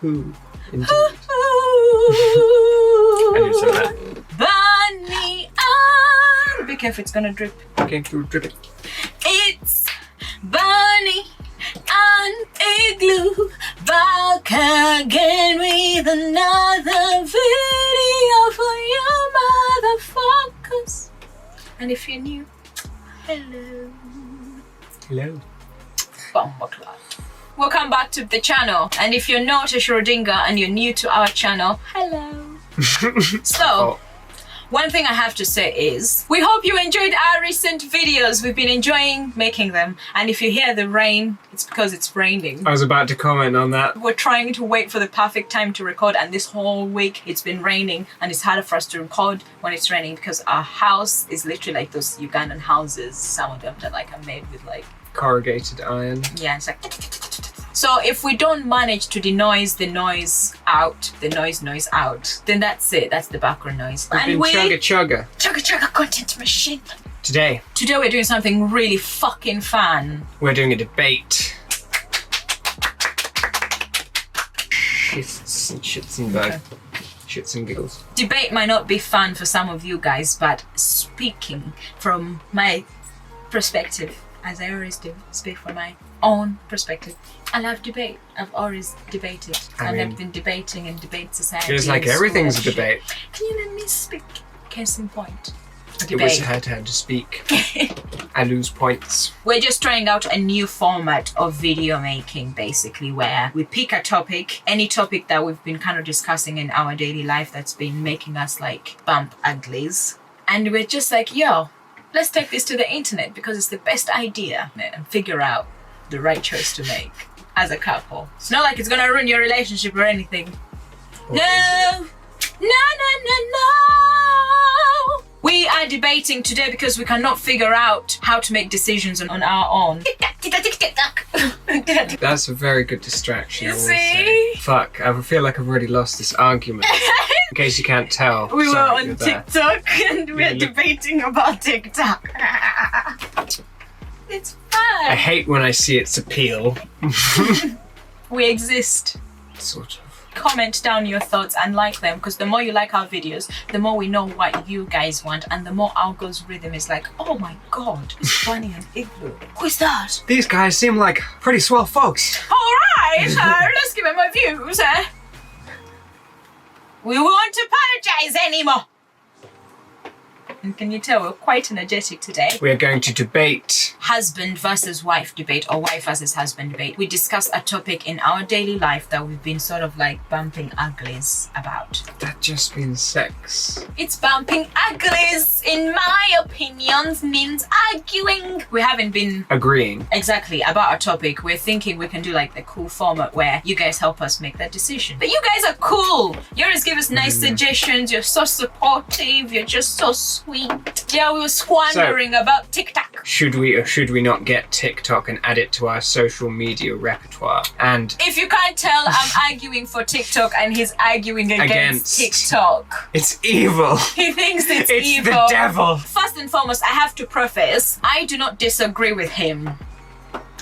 Hoo. Indeed. I didn't say that. Bunny on. Be careful, it's gonna drip. Okay, drip it. It's Bunny and Igloo back again with another video for you motherfuckers. And if you're new, hello. Hello. Bumbleclad. Welcome back to the channel. And if you're not a Schrodinger and you're new to our channel, hello. So, one thing I have to say is, we hope you enjoyed our recent videos. We've been enjoying making them. And if you hear the rain, it's because it's raining. I was about to comment on that. We're trying to wait for the perfect time to record, and this whole week it's been raining, and it's harder for us to record when it's raining because our house is literally like those Ugandan houses. Some of them that like are made with like Corrugated iron. yeah, it's like. So if we don't manage to denoise the noise out, then that's it. That's the background noise. We've been chugga. Chugga content machine. Today Today we're doing something really fucking fun. we're doing a debate. Shits and Okay. shits and giggles. Debate might not be fun for some of you guys, but speaking from my perspective, as I always do, speak from my own perspective. I love debate. I've always debated. I've been debating in debate society. Feels like everything's a debate. Can you let me speak? Case in point. A It was debate. had to speak. I lose points. We're just trying out a new format of video making, basically, where we pick a topic, any topic that we've been kind of discussing in our daily life that's been making us like bump uglies. And we're just like, yo, let's take this to the internet because it's the best idea and figure out the right choice to make as a couple. It's not like it's gonna ruin your relationship or anything. Or No! No! We are debating today because we cannot figure out how to make decisions on our own. That's a very good distraction. You I will see? say. Fuck, I feel like I've already lost this argument. In case you can't tell. We were Sorry, on you're there. TikTok and we're You look- debating about TikTok. It's I fun. hate when I see its appeal. We exist. Sort of. Comment down your thoughts and like them, because the more you like our videos, the more we know what you guys want, and the more our algorithm is like, oh my god, it's Bunny and Igloo. Who's that? These guys seem like pretty swell folks. Alright, let's give them my views. We won't apologize anymore. And can you tell we're quite energetic today? We are going to debate. Husband versus wife debate, or wife versus husband debate. We discuss a topic in our daily life that we've been sort of like bumping uglies about. That just means sex. It's bumping uglies, in my opinions, means arguing. We haven't been Agreeing. exactly about a topic. We're thinking we can do like the cool format where you guys help us make that decision. But you guys are cool. You always give us nice suggestions. You're so supportive. You're just so sweet. Yeah, we were squandering about TikTok. Should we or should we not get TikTok and add it to our social media repertoire? And If you can't tell, I'm arguing for TikTok and he's arguing against TikTok. it's evil. He thinks it's It's evil. the devil. First and foremost, I have to preface, I do not disagree with him.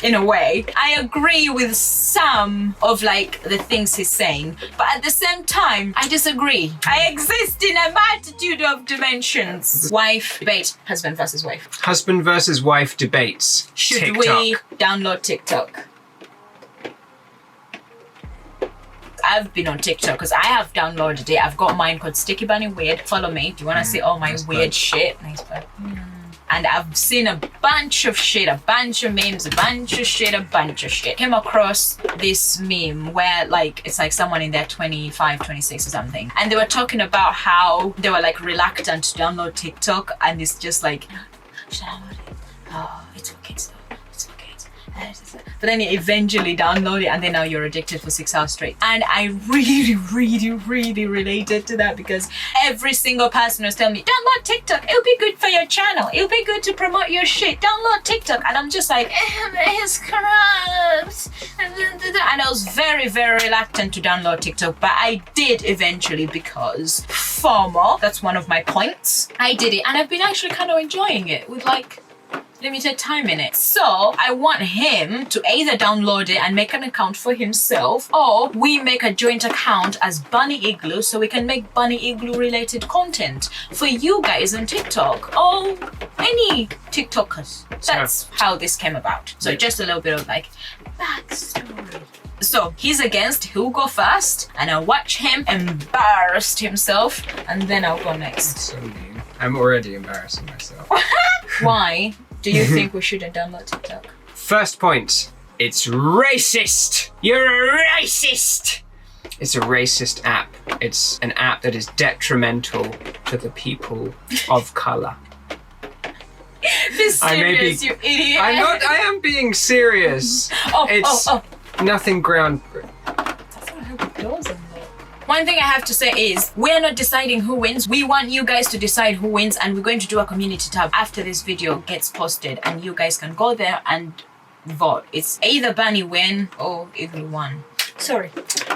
In a way, I agree with some of like the things he's saying, but at the same time, I disagree. I exist in a multitude of dimensions. Wife debate, husband versus wife. Husband versus wife debates. Should TikTok. we download TikTok? I've been on TikTok because I have downloaded it. I've got mine called Sticky Bunny Weird. Follow me. Do you want to see all my nice weird plug. shit? Nice plug. And I've seen a bunch of shit, a bunch of memes, a bunch of shit. Came across this meme where like, it's like someone in their 25, 26 or something. And they were talking about how they were like reluctant to download TikTok. And it's just like, should I download it? Oh, it's for kids though. It's for kids. But then you eventually download it and then now you're addicted for 6 hours straight. And I really related to that because every single person was telling me, download TikTok, it'll be good for your channel, it'll be good to promote your shit, download TikTok. And I'm just like, it's corrupt. And I was very reluctant to download TikTok, but I did eventually because FOMO, that's one of my points. I did it and I've been actually kind of enjoying it with like limited time in it. So I want him to either download it and make an account for himself, or we make a joint account as Bunny Igloo so we can make Bunny Igloo related content for you guys on TikTok or any TikTokers. That's how this came about. So just a little bit of like backstory. So he's against, he'll go first, and I'll watch him embarrass himself, and then I'll go next. So mean. I'm already embarrassing myself. Why do you think we shouldn't download TikTok? First point, it's racist. You're a racist. It's a racist app. It's an app that is detrimental to the people of color. Be serious, you idiot. I am being serious. It's nothing ground. That's not how it goes in there. One thing I have to say is we're not deciding who wins. We want you guys to decide who wins, and we're going to do a community tab after this video gets posted, and you guys can go there and vote. It's either Bunny win or Igloo won. Sorry.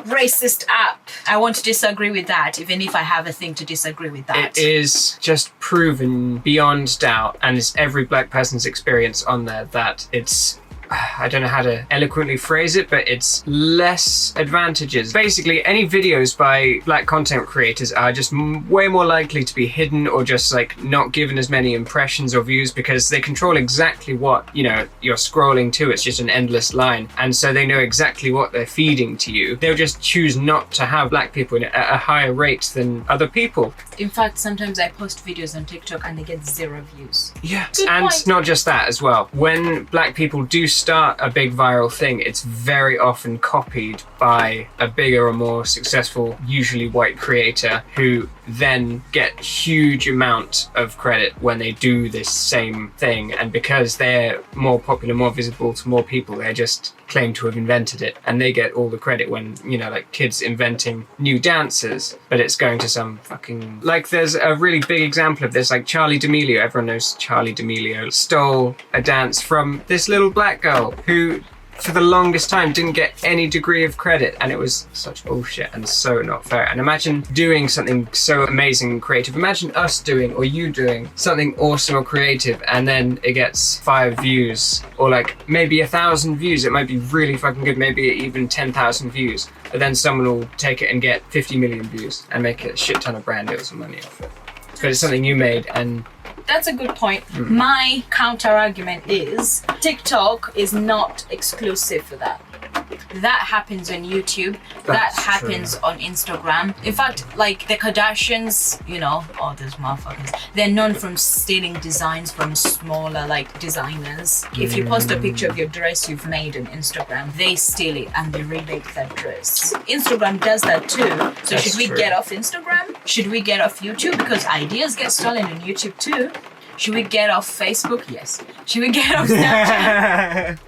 Racist app. I want to disagree with that, even if I have a thing to disagree with that. It is just proven beyond doubt, and it's every black person's experience on there, that it's, I don't know how to eloquently phrase it, but it's less advantages. Basically, any videos by black content creators are just way more likely to be hidden or just like not given as many impressions or views because they control exactly what, you know, you're scrolling to. It's just an endless line. And so they know exactly what they're feeding to you. They'll just choose not to have black people at a higher rate than other people. In fact, sometimes I post videos on TikTok and they get 0 views. Yeah, and not just that as well. When black people do start a big viral thing, it's very often copied by a bigger or more successful, usually white creator who then get huge amount of credit when they do this same thing. And because they're more popular, more visible to more people, they just claim to have invented it, and they get all the credit when, you know, like kids inventing new dances, but it's going to some fucking, like, there's a really big example of this, like Charli D'Amelio. Everyone knows Charli D'Amelio stole a dance from this little black girl who for the longest time didn't get any degree of credit, and it was such bullshit and so not fair. And imagine doing something so amazing and creative. Imagine us doing, or you doing something awesome or creative, and then it gets 5 views or like maybe 1,000 views. It might be really fucking good, maybe even 10,000 views, but then someone will take it and get 50 million views and make a shit ton of brand deals and money off it. But it's something you made, and that's a good point. My counter argument is TikTok is not exclusive for that. That happens on YouTube. That happens on Instagram. In fact, like the Kardashians, you know, all those motherfuckers, they're known from stealing designs from smaller like designers. If you post a picture of your dress you've made on Instagram, they steal it and they remake that dress. Instagram does that too. So should we get off Instagram? Should we get off YouTube? Because ideas get stolen on YouTube too. Should we get off Facebook? Yes. Should we get off Snapchat?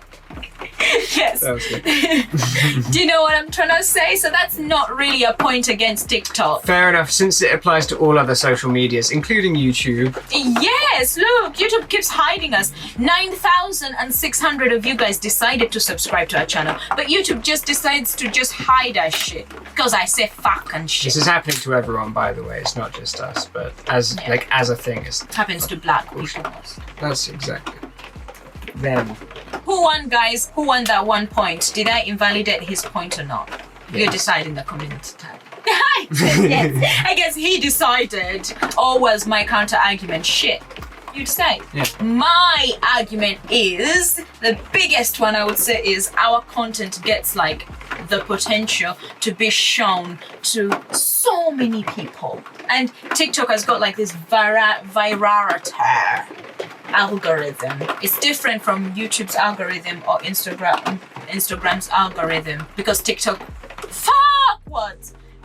Yes. that was good. Do you know what I'm trying to say? So that's not really a point against TikTok. Fair enough, since it applies to all other social medias, including YouTube. Yes, look, YouTube keeps hiding us. 9,600 of you guys decided to subscribe to our channel, but YouTube just decides to just hide our shit because I say fuck and shit. This is happening to everyone, by the way. It's not just us, but as as a thing, it happens to black people. That's exactly them. Who won, guys? Who won that 1 point? Did I invalidate his point or not? Yes. You decide in the community tab. Yes. I guess he decided. Or was my counter argument shit? You decide. Yeah. My argument is, the biggest one I would say is our content gets like the potential to be shown to so many people. And TikTok has got like this virality algorithm. It's different from YouTube's algorithm or Instagram's algorithm, because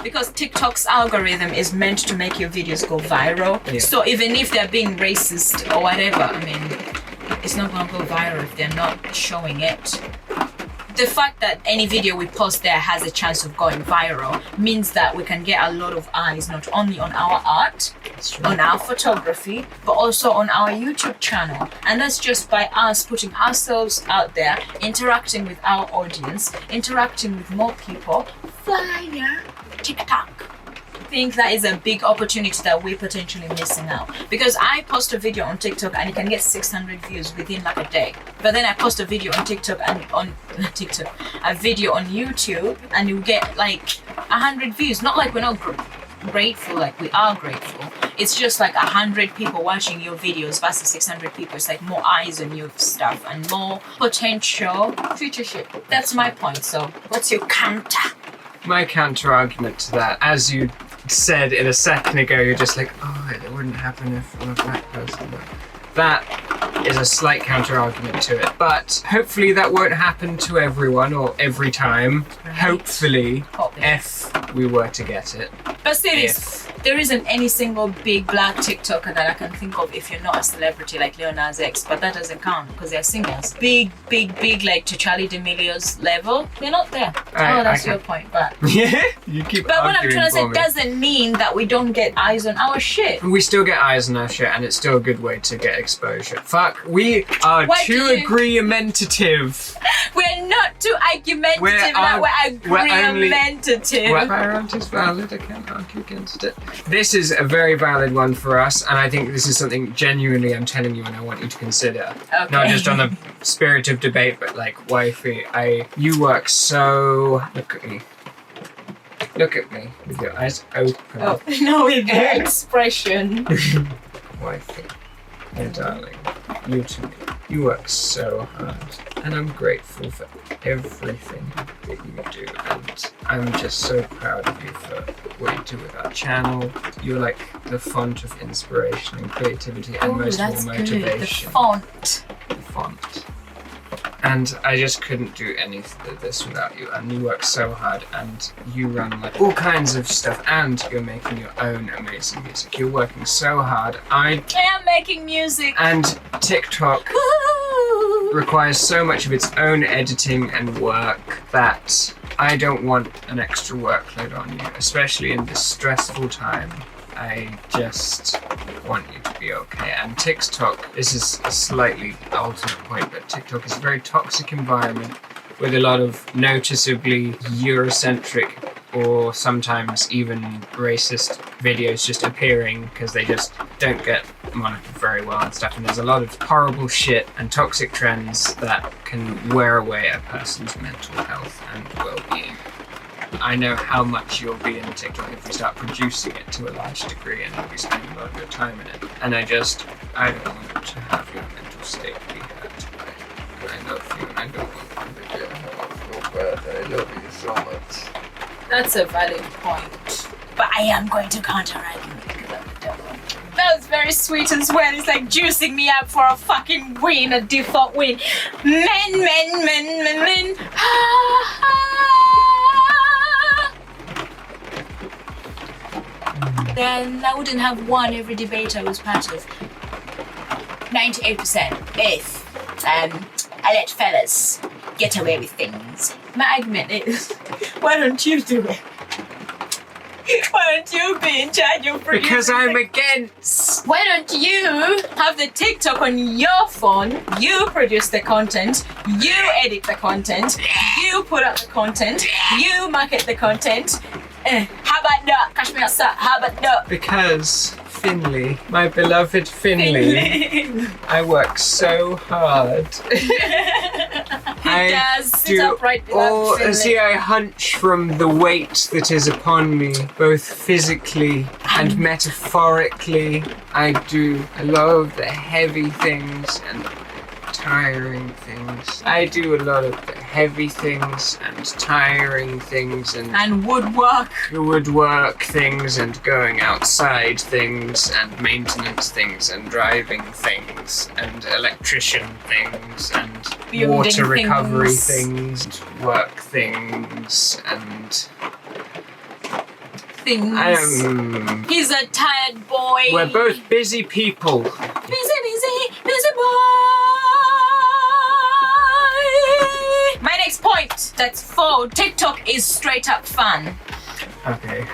because TikTok's algorithm is meant to make your videos go viral. Yeah. So even if they're being racist or whatever, I mean, it's not gonna go viral if they're not showing it. The fact that any video we post there has a chance of going viral means that we can get a lot of eyes, not only on our art, on our photography, but also on our YouTube channel. And that's just by us putting ourselves out there, interacting with our audience, interacting with more people via TikTok. think that is a big opportunity that we're potentially missing out. Because I post a video on TikTok and it can get 600 views within like a day. But then I post a video on TikTok and on TikTok, a video on YouTube, and you get like 100 views. Not like we're not grateful, like we are grateful. It's just like 100 people watching your videos versus 600 people. It's like more eyes on your stuff and more potential futureship. That's my point. So what's your counter? My counter argument to that, as you said in a second ago, you're just like, oh, it wouldn't happen if I'm a black person. That is a slight counter argument to it. But hopefully that won't happen to everyone or every time. Right. Hopefully, if we were to get it. But seriously, there isn't any single big black TikToker that I can think of if you're not a celebrity like Lil Nas X, but that doesn't count because they're singers. Big, like to Charlie D'Amelio's level, they're not there. That's your point, but yeah, you keep. But what I'm trying to say me. doesn't mean that we don't get eyes on our shit. We still get eyes on our shit, and it's still a good way to get exposure. Fuck, we are too argumentative. We're not too argumentative. We're agreementative. What variant is valid? I can't argue against it. This is a very valid one for us, and I think this is something genuinely I'm telling you and I want you to consider. Okay. Not just on the spirit of debate, but like, wifey, you work so... Look at me. Look at me with your eyes open. Oh, no, with your expression. Wifey, my darling, you to me. You work so hard, and I'm grateful for everything that you do, and I'm just so proud of you for what you do with our channel. You're like the font of inspiration and creativity, and most of all motivation. Good. The font. And I just couldn't do any of this without you. And you work so hard, and you run like all kinds of stuff, and you're making your own amazing music. You're working so hard. I am making music. And TikTok requires so much of its own editing and work that I don't want an extra workload on you, especially in this stressful time. I just want you to be okay. And TikTok, this is a slightly alternate point, but TikTok is a very toxic environment with a lot of noticeably Eurocentric or sometimes even racist videos just appearing because they just don't get monitored very well and stuff. And there's a lot of horrible shit and toxic trends that can wear away a person's mental health and well-being. I know how much you'll be in TikTok if you start producing it to a large degree and you'll be spending a lot of your time in it. And I don't want to have your mental state be hurt by I love you and I don't want you to get hurt. I love you so much. That's a valid point. But I am going to counter-argue because I'm the devil. That was very sweet as well. It's like juicing me up for a fucking win, a default win. Men. Then I wouldn't have won every debate I was part of. 98% if I let fellas get away with things. My argument is, why don't you do it? Why don't you be in charge of producing? Because I'm against. Why don't you have the TikTok on your phone? You produce the content, you edit the content, you put up the content, you market the content. How about that? Cash me outside. How about that? Because Finley, my beloved Finley, I work so hard. He does. Sit upright, beloved Finley. See, I hunch from the weight that is upon me, both physically and metaphorically. I do a lot of the heavy things and tiring things. I do a lot of the heavy things and tiring things and woodwork things and going outside things and maintenance things and driving things and electrician things and building water recovery things and work things and things. He's a tired boy. We're both busy people. Busy boy. My next point. That's 4. TikTok is straight up fun. Okay.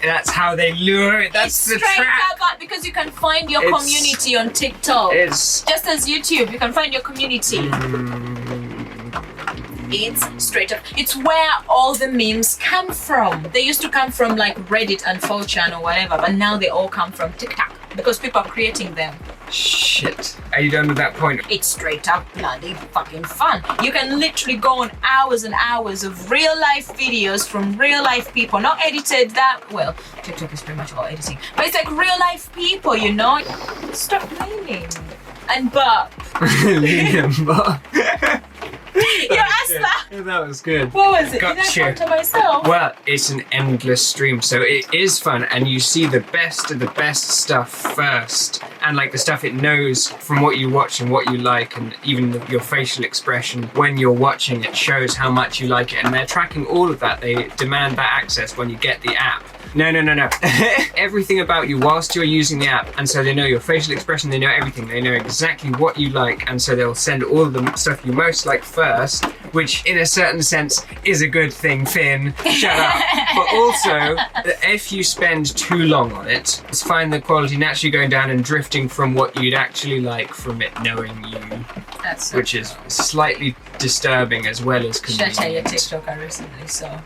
That's how they lure it. That's the trap. Up because you can find your community on TikTok. It's just as YouTube. You can find your community. It's straight up. It's where all the memes come from. They used to come from like Reddit and 4chan or whatever, but now they all come from TikTok because people are creating them. Shit. Are you done with that point? It's straight up bloody fucking fun. You can literally go on hours and hours of real life videos from real life people, not edited that well. TikTok is pretty much all editing, but it's like real life people, you know. Stop leaning and burp. Liam, but Your Asla. that was good. What was it? Did I Gotcha. talk to myself? Well, it's an endless stream, so it is fun, and you see the best of the best stuff first, and like the stuff it knows from what you watch and what you like, and even your facial expression when you're watching it shows how much you like it, and they're tracking all of that. They demand that access when you get the app. No. Everything about you whilst you're using the app, and so they know your facial expression, they know everything, they know exactly what you like, and so they'll send all of the stuff you most like first, which in a certain sense is a good thing, Finn. Shut up. But also, if you spend too long on it, it's find the quality naturally going down and drifting from what you'd actually like from it knowing you. That's so which true. is slightly disturbing as well as Should I tell you a convenient. TikTok I recently saw?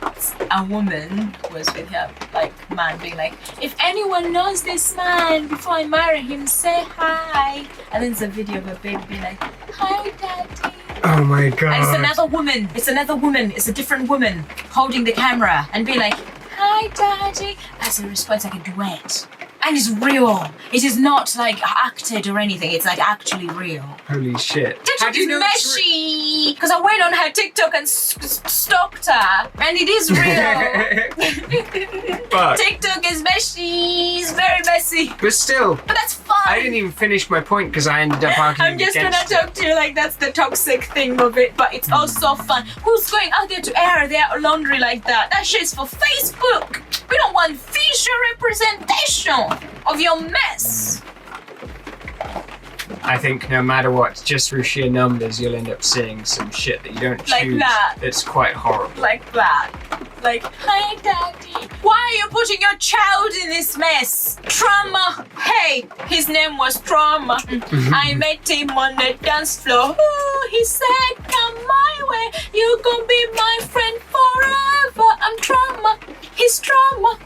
A woman was with her like man being like, if anyone knows this man before I marry him, say hi. And then there's a video of a baby being like, hi daddy. Oh my god. And it's another woman. It's a different woman holding the camera and being like, hi daddy. As a response, like a duet. And it's real. It is not like acted or anything. It's like actually real. Holy shit. TikTok is meshy because I went on her TikTok and stalked her, and it is real. Fuck. TikTok is meshy. It's very messy, But still, but that's fun. I didn't even finish my point because I ended up arguing I'm just gonna against talk to you like that's the toxic thing of it, but it's also fun. Who's going out there to air their laundry like that? That shit's for Facebook. We don't want visual representation of your mess. I think no matter what, just through sheer numbers, you'll end up seeing some shit that you don't Like choose. that. It's quite horrible. Like that. Like, hi daddy. Why are you putting your child in this mess? Trauma. Hey, his name was Trauma. I met him on the dance floor. Ooh, he said, come my way. You gon' be my friend forever. I'm Trauma. He's Trauma.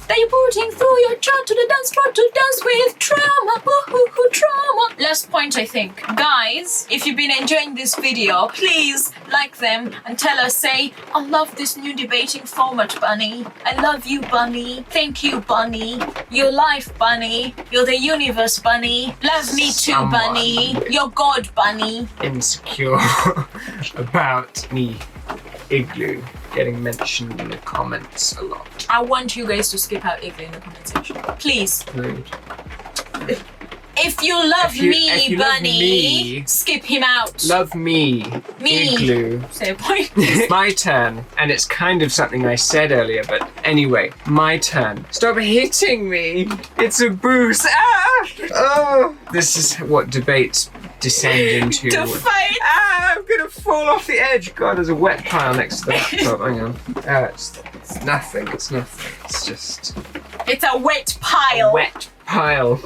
That you're putting through your child to the dance floor to dance with Trauma. Ooh, Trauma. Last point, I think. Guys, if you've been enjoying this video, please like them and tell us, say, I love this new debating format, Bunny. I love you, Bunny. Thank you, Bunny. Your life, Bunny. You're the universe, Bunny. Love me too, Someone. Bunny. You're God, Bunny. Insecure about me, Igloo, getting mentioned in the comments a lot. I want you guys to skip out Igloo in the comment section. Please. Rude. If you love If you me, love Bunny, me- skip him out. Love me, Me. Igloo. Say a point. My turn, and it's kind of something I said earlier, but anyway, my turn. Stop hitting me! It's a boost! Ah! Oh! This is what debates descend into. To fight. Ah! I'm gonna fall off the edge! God, there's a wet pile next to the laptop. Hang on. Ah, it's nothing. It's nothing. It's just It's a wet pile. a wet pile.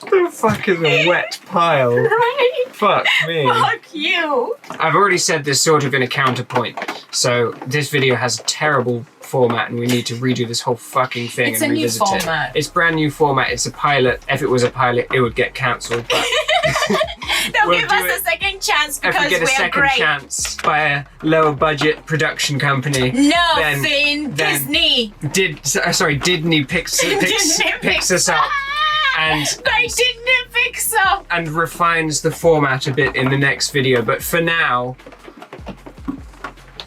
What the fuck is a wet pile? Right? Fuck me. Fuck you. I've already said this sort of in a counterpoint. So this video has a terrible format and we need to redo this whole fucking thing It's and a new revisit format. it. It's brand new format. It's a pilot. If it was a pilot, it would get cancelled. But They'll We'll give do us it a second chance if because we get a we are second great. chance by a lower budget production company, No, Then- Finn. then- Disney. Disney picks us up and They didn't fix up. and refines the format a bit in the next video. But for now,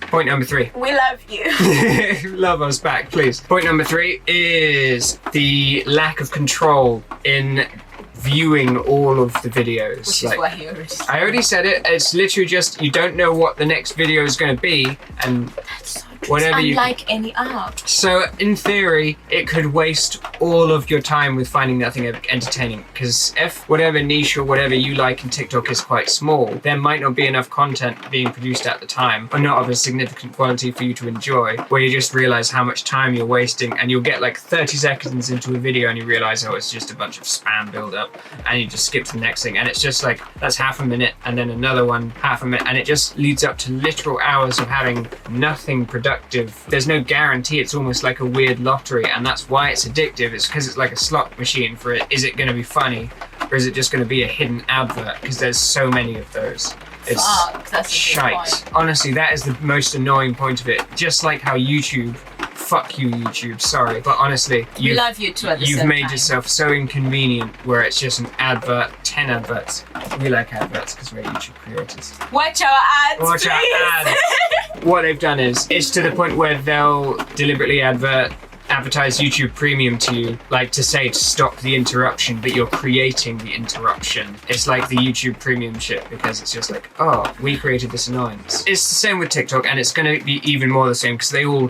point number 3. We love you. Love us back, please. Point number 3 is the lack of control in viewing all of the videos. Which is what he already said. I already said it. It's literally just you don't know what the next video is going to be, and That's so whatever you. Unlike any art. So in theory, it could waste all of your time with finding nothing entertaining. Because if whatever niche or whatever you like in TikTok is quite small, there might not be enough content being produced at the time, or not of a significant quality for you to enjoy, where you just realize how much time you're wasting, and you'll get like 30 seconds into a video and you realize, oh, it's just a bunch of spam build up, and you just skip to the next thing, and it's just like, that's half a minute, and then another one, half a minute, and it just leads up to literal hours of having nothing productive. There's no guarantee. It's almost like a weird lottery, and that's why it's addictive. It's because it's like a slot machine for it. Is it going to be funny, or is it just going to be a hidden advert? Because there's so many of those. It's that's a shite. Honestly, that is the most annoying point of it. Just like how YouTube, fuck you YouTube, sorry, but honestly, we love you too at the you've same made time. yourself so inconvenient where it's just an advert, 10 adverts. We like adverts because we're YouTube creators. Watch our ads, Watch please. our ads. What they've done is, it's to the point where they'll deliberately advertise YouTube Premium to you, like to say to stop the interruption, but you're creating the interruption. It's like the YouTube Premium shit, because it's just like, oh, we created this annoyance. It's the same with TikTok, and it's going to be even more the same because they all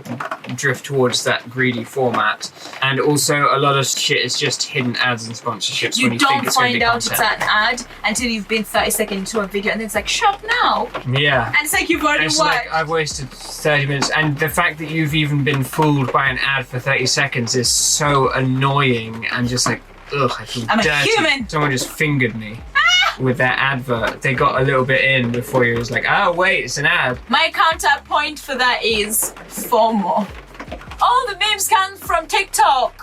drift towards that greedy format. And also, a lot of shit is just hidden ads and sponsorships when you think don't it's going to find be out content. it's an ad until you've been 30 seconds into a video, and then it's like, shop now. Yeah. And it's like, you've already It's watched. like, I've wasted 30 minutes, and the fact that you've even been fooled by an ad for 30 seconds is so annoying, and just like, ugh, I feel I'm a dirty. human. Someone just fingered me with their advert. They got a little bit in before you was like, oh wait, it's an ad. My counterpoint for that is FOMO. All the memes come from TikTok.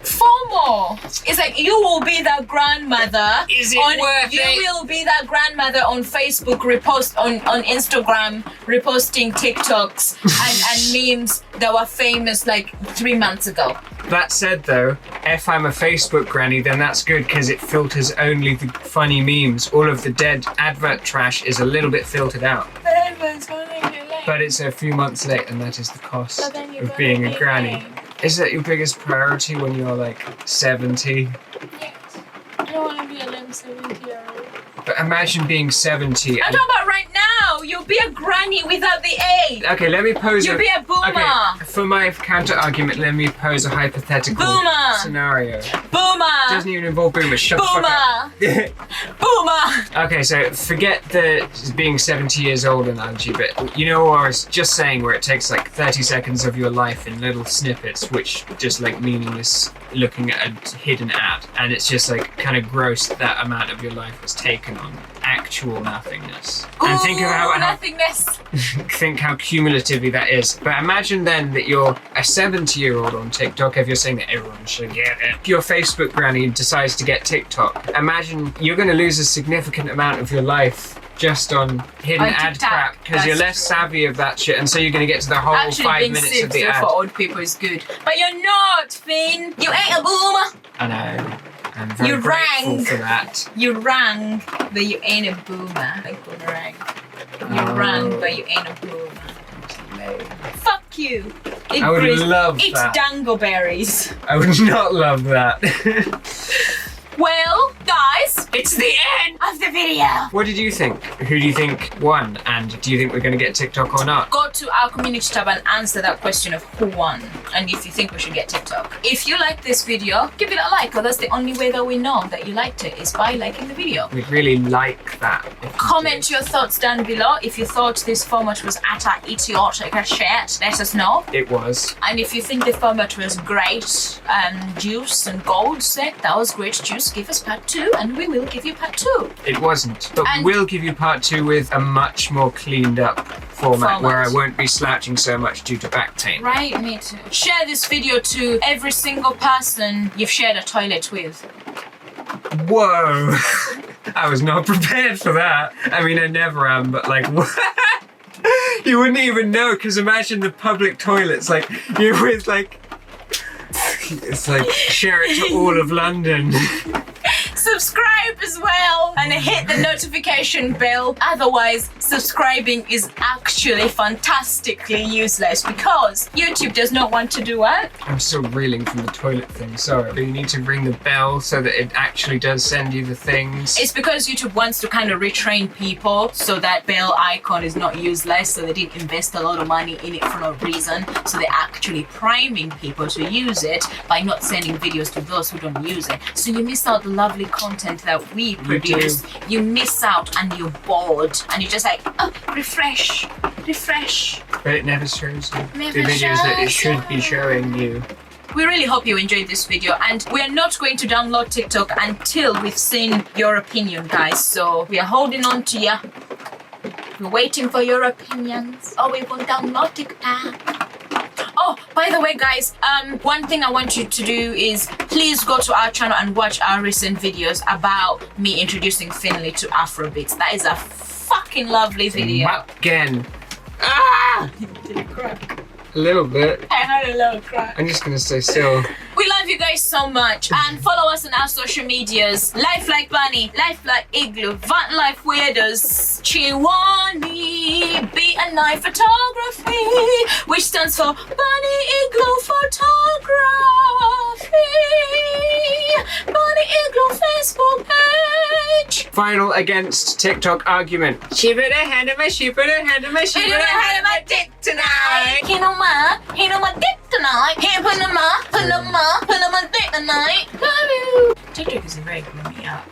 FOMO. It's like, you will be that grandmother. Is it worth you it? will be that grandmother on Facebook, repost on Instagram, reposting TikToks and memes that were famous like 3 months ago. That said though, if I'm a Facebook granny, then that's good because it filters only the funny memes. All of the dead advert trash is a little bit filtered out. But it's a few months late, and that is the cost of being a granny. Is that your biggest priority when you're like 70? Yes. I don't want to be a 70-year-old. But imagine being 70. I'm talking about right now. You'll be a granny without the age. Okay, let me pose You'll be a boomer. Okay, for my counter argument, let me pose a hypothetical Boomer. scenario. Boomer. Doesn't even involve boomers. Shut the fuck up. Boomer. Okay, so forget the being 70 years old analogy, but you know what I was just saying, where it takes like 30 seconds of your life in little snippets, which just like meaningless, looking at a hidden ad, and it's just like kind of gross that amount of your life was taken on actual nothingness. And think of how nothingness. think how cumulatively that is. But imagine then that you're a 70-year-old on TikTok, if you're saying that everyone should get it. If your Facebook granny decides to get TikTok, imagine you're going to lose a significant amount of your life just on hidden On ad TikTok, crap, because you're less true. savvy of that shit, and so you're going to get to the whole Actually, 5 being minutes of the sincere ad. for old people is good. But you're not, Finn. You ain't a boomer. I know. I'm very You grateful rang. for that. You rang, but you ain't a boomer. Like boomerang. You rang, but you ain't a boomer. Fuck you. Eat I would love Eat that. dangoberries. I would not love that. Well, guys, It's the end! of the video. What did you think? Who do you think won? And do you think we're going to get TikTok or not? Go to our community tab and answer that question of who won, and if you think we should get TikTok. If you like this video, give it a like, because that's the only way that we know that you liked it, is by liking the video. We'd really like that. if you Comment did. your thoughts down below. If you thought this format was utter idiotic as shit, let us know. It was. And if you think the format was great, Juice and Gold said that was great, Juice, give us part 2, and we will give you part 2. It wasn't. But And- we will give you part 2 with a much more cleaned up format where I Format. won't be slouching so much due to back pain. Right, me too. Share this video to every single person you've shared a toilet with. Whoa! I was not prepared for that. I mean, I never am, but like, what? You wouldn't even know, because imagine the public toilets, like, you're with like, it's like, share it to all of London. subscribe as well and hit the notification bell. Otherwise, subscribing is actually fantastically useless because YouTube does not want to do what? I'm still reeling from the toilet thing, sorry. But you need to ring the bell so that it actually does send you the things. It's because YouTube wants to kind of retrain people so that bell icon is not useless, so they didn't invest a lot of money in it for no reason. So they're actually priming people to use it by not sending videos to those who don't use it. So you miss out the lovely content that we produce. You miss out and you're bored and you're just like, oh, refresh. But it never shows you Never the videos that it shows should be showing you. We really hope you enjoyed this video, and we're not going to download TikTok until we've seen your opinion, guys. So we are holding on to you. We're waiting for your opinions. Oh, we won't download TikTok. Oh, by the way, guys, one thing I want you to do is please go to our channel and watch our recent videos about me introducing Finley to Afrobeats. That is a fucking lovely video. Again. Ah! Did it crack? A little bit. I had a little crack. I'm just gonna stay still. We love you guys so much, and follow us on our social medias. Life Like Bunny, Life Like Igloo, Van Life Weirdos, Chiwani, B&I Photography, which stands for Bunny Igloo Photography, Bunny Igloo Facebook page. Final against TikTok argument. She put her hand in my, she put her hand in my, she put her hand in my dick tonight. He know my dick tonight. He put my dick tonight. Love you. TikTok is a very gloomy app.